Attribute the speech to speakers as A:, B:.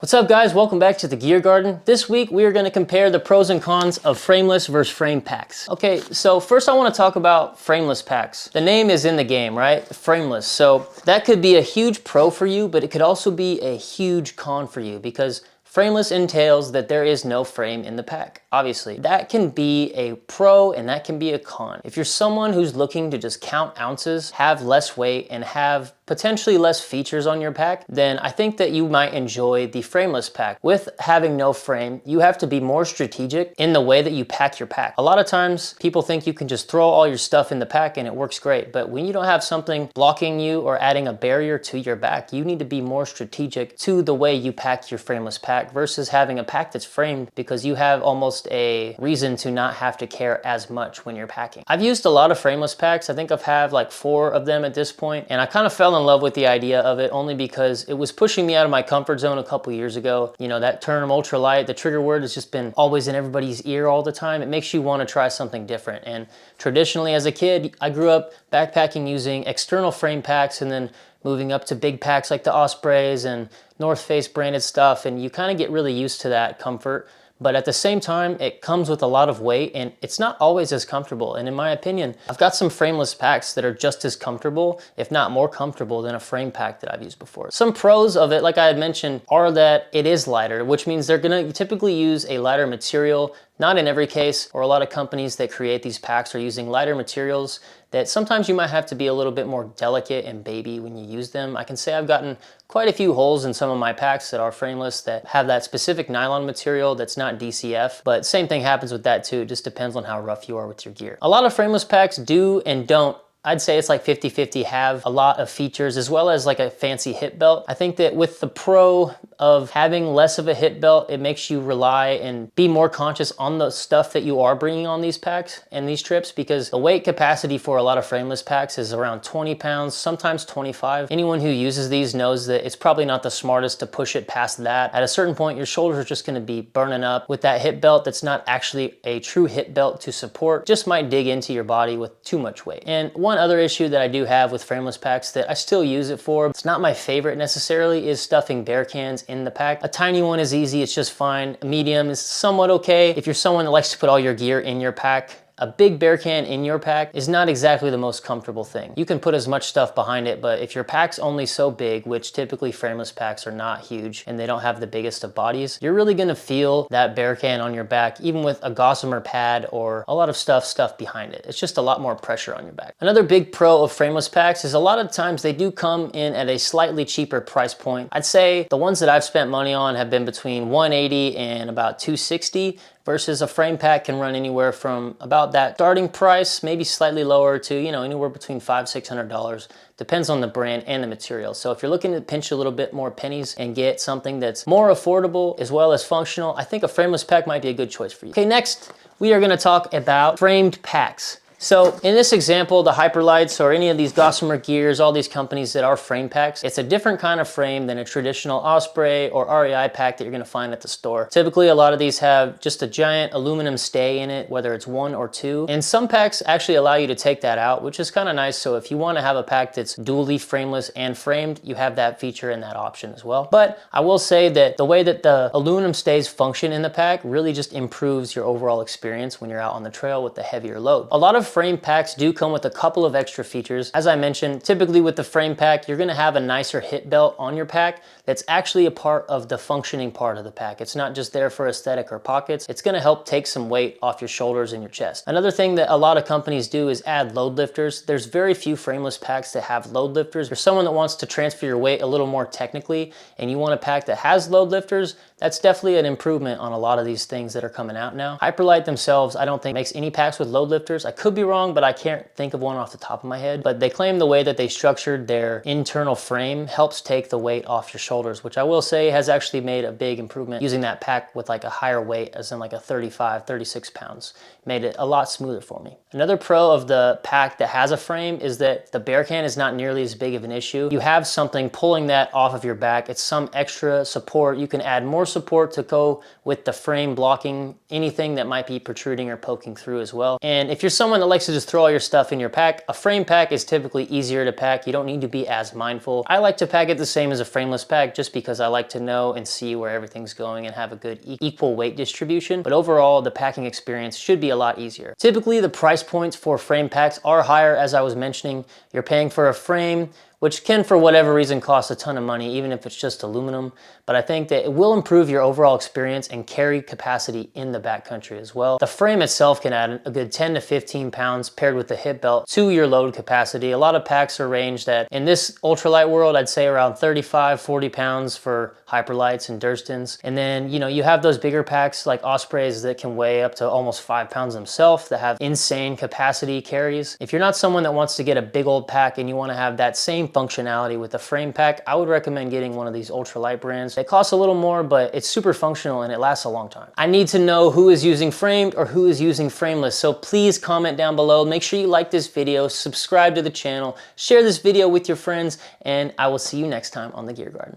A: What's up guys, welcome back to the Gear Garden. This week we are going to compare the pros and cons of frameless versus frame packs. Okay, so first I want to talk about frameless packs. The name is in the game, right? Frameless. So that could be a huge pro for you, but it could also be a huge con for you because frameless entails that there is no frame in the pack. Obviously, that can be a pro and that can be a con. If you're someone who's looking to just count ounces, have less weight, and have potentially less features on your pack, then I think that you might enjoy the frameless pack. With having no frame, you have to be more strategic in the way that you pack your pack. A lot of times people think you can just throw all your stuff in the pack and it works great, but when you don't have something blocking you or adding a barrier to your back, you need to be more strategic to the way you pack your frameless pack versus having a pack that's framed because you have almost a reason to not have to care as much when you're packing. I've used a lot of frameless packs. I think I've had like 4 of them at this point, and I kind of fell in love with the idea of it only because it was pushing me out of my comfort zone a couple years ago. You know, that term ultralight, the trigger word has just been always in everybody's ear all the time. It makes you want to try something different. And traditionally as a kid, I grew up backpacking using external frame packs and then moving up to big packs like the Ospreys and North Face branded stuff. And you kind of get really used to that comfort. But at the same time, it comes with a lot of weight and it's not always as comfortable. And in my opinion, I've got some frameless packs that are just as comfortable, if not more comfortable than a frame pack that I've used before. Some pros of it, like I had mentioned, are that it is lighter, which means they're gonna typically use a lighter material. Not in every case, or a lot of companies that create these packs are using lighter materials that sometimes you might have to be a little bit more delicate and baby when you use them. I can say I've gotten quite a few holes in some of my packs that are frameless that have that specific nylon material that's not DCF, but same thing happens with that too. It just depends on how rough you are with your gear. A lot of frameless packs do and don't. I'd say it's like 50-50, have a lot of features as well as like a fancy hip belt. I think that with the pro of having less of a hip belt, it makes you rely and be more conscious on the stuff that you are bringing on these packs and these trips, because the weight capacity for a lot of frameless packs is around 20 pounds, sometimes 25. Anyone who uses these knows that it's probably not the smartest to push it past that. At a certain point, your shoulders are just gonna be burning up. With that hip belt that's not actually a true hip belt to support, just might dig into your body with too much weight. And one other issue that I do have with frameless packs that I still use it for, it's not my favorite necessarily, is stuffing bear cans in the pack. A tiny one is easy, it's just fine. A medium is somewhat okay. If you're someone that likes to put all your gear in your pack, a big bear can in your pack is not exactly the most comfortable thing. You can put as much stuff behind it, but if your pack's only so big, which typically frameless packs are not huge and they don't have the biggest of bodies, you're really gonna feel that bear can on your back, even with a Gossamer pad or a lot of stuff behind it. It's just a lot more pressure on your back. Another big pro of frameless packs is a lot of times they do come in at a slightly cheaper price point. I'd say the ones that I've spent money on have been between $180 and about $260, versus a frame pack can run anywhere from about that starting price, maybe slightly lower, to, you know, anywhere between $500–600. Depends on the brand and the material. So if you're looking to pinch a little bit more pennies and get something that's more affordable as well as functional, I think a frameless pack might be a good choice for you. Okay, next we are gonna talk about framed packs. So in this example, the Hyperlights or any of these Gossamer Gears, all these companies that are frame packs, it's a different kind of frame than a traditional Osprey or REI pack that you're gonna find at the store. Typically, a lot of these have just a giant aluminum stay in it, whether it's 1 or 2. And some packs actually allow you to take that out, which is kind of nice. So if you wanna have a pack that's dually frameless and framed, you have that feature and that option as well. But I will say that the way that the aluminum stays function in the pack really just improves your overall experience when you're out on the trail with the heavier load. A lot of frame packs do come with a couple of extra features. As I mentioned, typically with the frame pack, you're gonna have a nicer hip belt on your pack that's actually a part of the functioning part of the pack. It's not just there for aesthetic or pockets. It's gonna help take some weight off your shoulders and your chest. Another thing that a lot of companies do is add load lifters. There's very few frameless packs that have load lifters. For someone that wants to transfer your weight a little more technically and you want a pack that has load lifters, that's definitely an improvement on a lot of these things that are coming out now. Hyperlite themselves, I don't think makes any packs with load lifters. I could be wrong, but I can't think of one off the top of my head. But they claim the way that they structured their internal frame helps take the weight off your shoulders, which I will say has actually made a big improvement using that pack with like a higher weight, as in like a 35–36 pounds. Made it a lot smoother for me. Another pro of the pack that has a frame is that the bear can is not nearly as big of an issue. You have something pulling that off of your back. It's some extra support. You can add more support to go with the frame blocking anything that might be protruding or poking through as well. And if you're someone that likes to just throw all your stuff in your pack. A frame pack is typically easier to pack. You don't need to be as mindful. I like to pack it the same as a frameless pack just because I like to know and see where everything's going and have a good equal weight distribution. But overall, the packing experience should be a lot easier. Typically, the price points for frame packs are higher, as I was mentioning. You're paying for a frame, which can, for whatever reason, cost a ton of money, even if it's just aluminum. But I think that it will improve your overall experience and carry capacity in the backcountry as well. The frame itself can add a good 10 to 15 pounds paired with the hip belt to your load capacity. A lot of packs are ranged at, in this ultralight world, I'd say around 35, 40 pounds for Hyperlights and Durstons. And then, you know, you have those bigger packs like Ospreys that can weigh up to almost 5 pounds themselves, that have insane capacity carries. If you're not someone that wants to get a big old pack and you want to have that same functionality with a frame pack, I would recommend getting one of these ultralight brands. It costs a little more, but it's super functional and it lasts a long time. I need to know who is using framed or who is using frameless, so please comment down below. Make sure you like this video, subscribe to the channel, share this video with your friends, and I will see you next time on the Gear Garden.